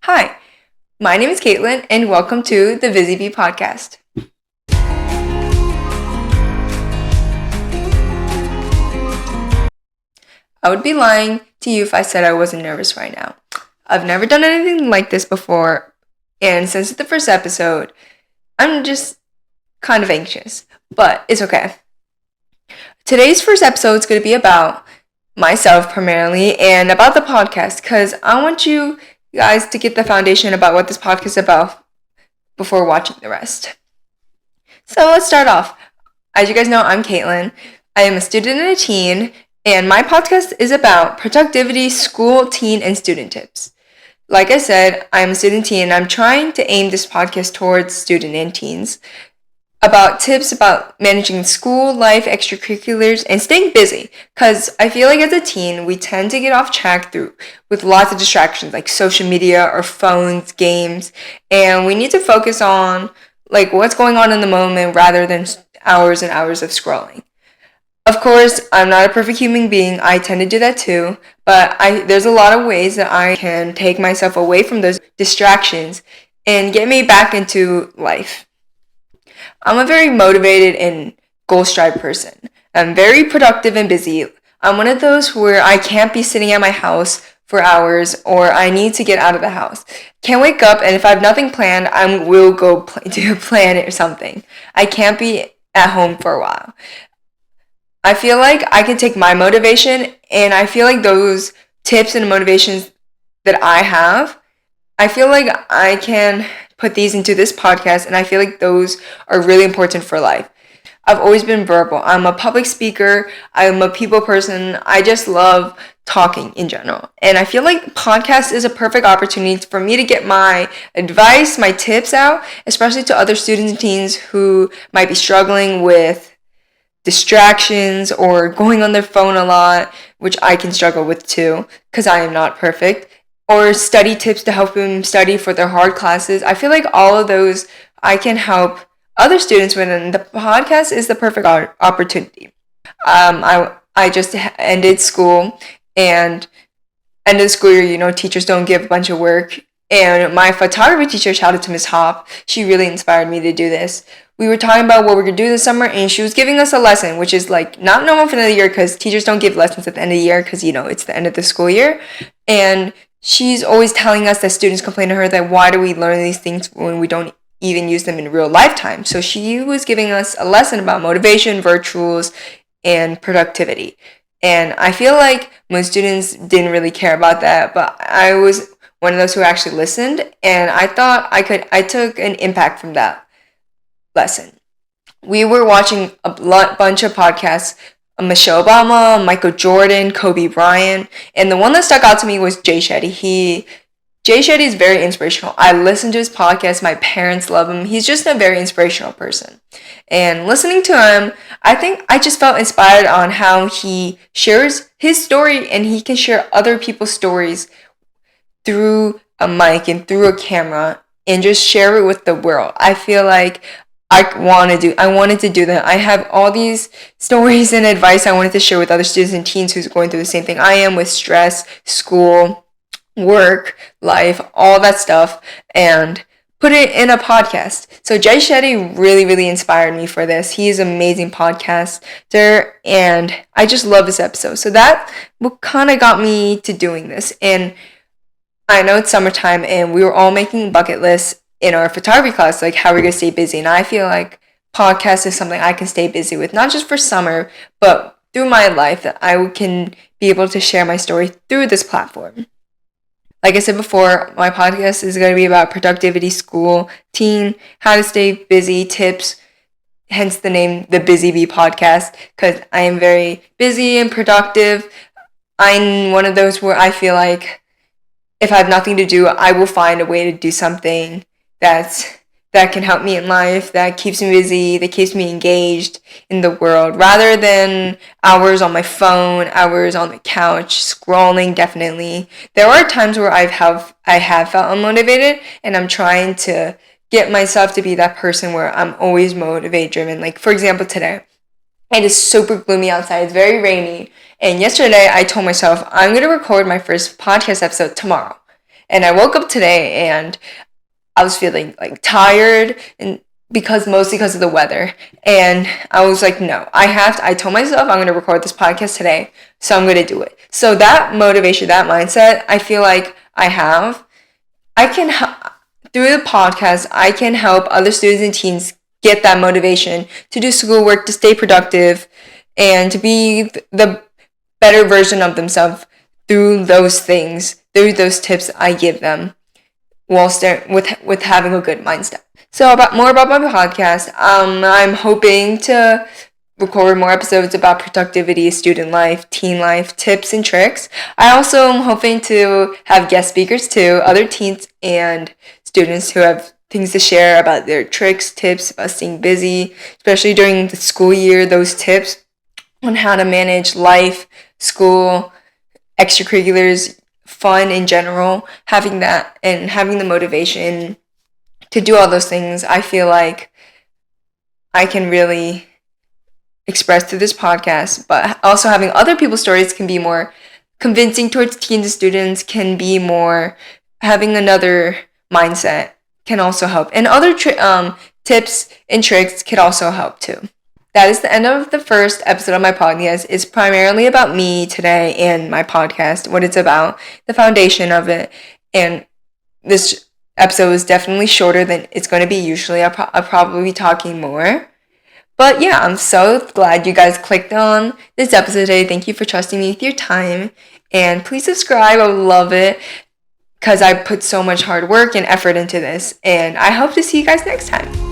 Hi, my name is Caitlin, and welcome to the Busy Bee podcast. I would be lying to you if I said I wasn't nervous right now. I've never done anything like this before, and since it's the first episode, I'm just kind of anxious, but it's okay. Today's first episode is going to be about myself primarily and about the podcast because I want you guys to get the foundation about what this podcast is about before watching the rest. So let's start off. As you guys know, I'm Caitlin. I am a student and a teen, and my podcast is about productivity, school, teen, and student tips. Like I said, I'm a student teen, and I'm trying to aim this podcast towards student and teens about tips about managing school, life, extracurriculars, and staying busy. Because I feel like as a teen, we tend to get off track with lots of distractions like social media or phones, games, and we need to focus on like what's going on in the moment rather than hours and hours of scrolling. Of course, I'm not a perfect human being. I tend to do that too, but there's a lot of ways that I can take myself away from those distractions and get me back into life. I'm a very motivated and goal-strived person. I'm very productive and busy. I'm one of those where I can't be sitting at my house for hours or I need to get out of the house. Can't wake up, and if I have nothing planned, I will go to plan it or something. I can't be at home for a while. I feel like I can take my motivation, and I feel like those tips and motivations that I feel like I can put these into this podcast, and I feel like those are really important for life. I've always been verbal. I'm a public speaker. I'm a people person. I just love talking in general. And I feel like podcast is a perfect opportunity for me to get my advice, my tips out, especially to other students and teens who might be struggling with distractions or going on their phone a lot, which I can struggle with too, because I am not perfect, or study tips to help them study for their hard classes. I feel like all of those I can help other students with, and the podcast is the perfect opportunity. I just ended school, and end of the school year, teachers don't give a bunch of work. And my photography teacher, shout out to Miss Hop, she really inspired me to do this. We were talking about what we're going to do this summer, and she was giving us a lesson, which is like not normal for the end of the year because teachers don't give lessons at the end of the year because, it's the end of the school year. And she's always telling us that students complain to her that why do we learn these things when we don't even use them in real lifetime. So she was giving us a lesson about motivation, virtues, and productivity. And I feel like most students didn't really care about that, but I was one of those who actually listened, and I thought I took an impact from that lesson. We were watching a bunch of podcasts, Michelle Obama, Michael Jordan, Kobe Bryant, and the one that stuck out to me was Jay Shetty. Jay Shetty is very inspirational. I listen to his podcast. My parents love him. He's just a very inspirational person. And listening to him, I think I just felt inspired on how he shares his story and he can share other people's stories through a mic and through a camera and just share it with the world. I feel like I wanted to do that. I have all these stories and advice I wanted to share with other students and teens who's going through the same thing I am with stress, school, work, life, all that stuff, and put it in a podcast. So Jay Shetty really, really inspired me for this. He is an amazing podcaster, and I just love this episode. So that what kind of got me to doing this. And I know it's summertime, and we were all making bucket lists in our photography class, like how we're going to stay busy. And I feel like podcast is something I can stay busy with, not just for summer, but through my life, that I can be able to share my story through this platform. Like I said before, my podcast is going to be about productivity, school, teen, how to stay busy, tips, hence the name, the Busy Bee podcast, because I am very busy and productive. I'm one of those where I feel like if I have nothing to do, I will find a way to do something that can help me in life, that keeps me busy, that keeps me engaged in the world, rather than hours on my phone, hours on the couch, scrolling. Definitely. There are times where I have felt unmotivated, and I'm trying to get myself to be that person where I'm always motivated, driven. Like, for example, today, it is super gloomy outside. It's very rainy. And yesterday, I told myself, I'm going to record my first podcast episode tomorrow. And I woke up today and I was feeling like tired, and mostly because of the weather. And I was like, no, I told myself I'm going to record this podcast today, so I'm going to do it. So that motivation, that mindset, I feel like through the podcast, I can help other students and teens get that motivation to do schoolwork, to stay productive, and to be the better version of themselves through those things, through those tips I give them, while with having a good mindset. So more about my podcast. I'm hoping to record more episodes about productivity, student life, teen life, tips and tricks. I also am hoping to have guest speakers too, other teens and students who have things to share about their tricks, tips about staying busy, especially during the school year, those tips on how to manage life, school, extracurriculars, fun in general, having that and having the motivation to do all those things. I feel like I can really express through this podcast, but also having other people's stories can be more convincing towards teens and students, can be more having another mindset can also help, and other tips and tricks could also help too. That is the end of the first episode of my podcast. It's primarily about me today and my podcast, what it's about, the foundation of it, and this episode is definitely shorter than it's going to be usually. I'll probably be talking more. But yeah, I'm so glad you guys clicked on this episode today. Thank you for trusting me with your time. And please subscribe. I would love it because I put so much hard work and effort into this. And I hope to see you guys next time.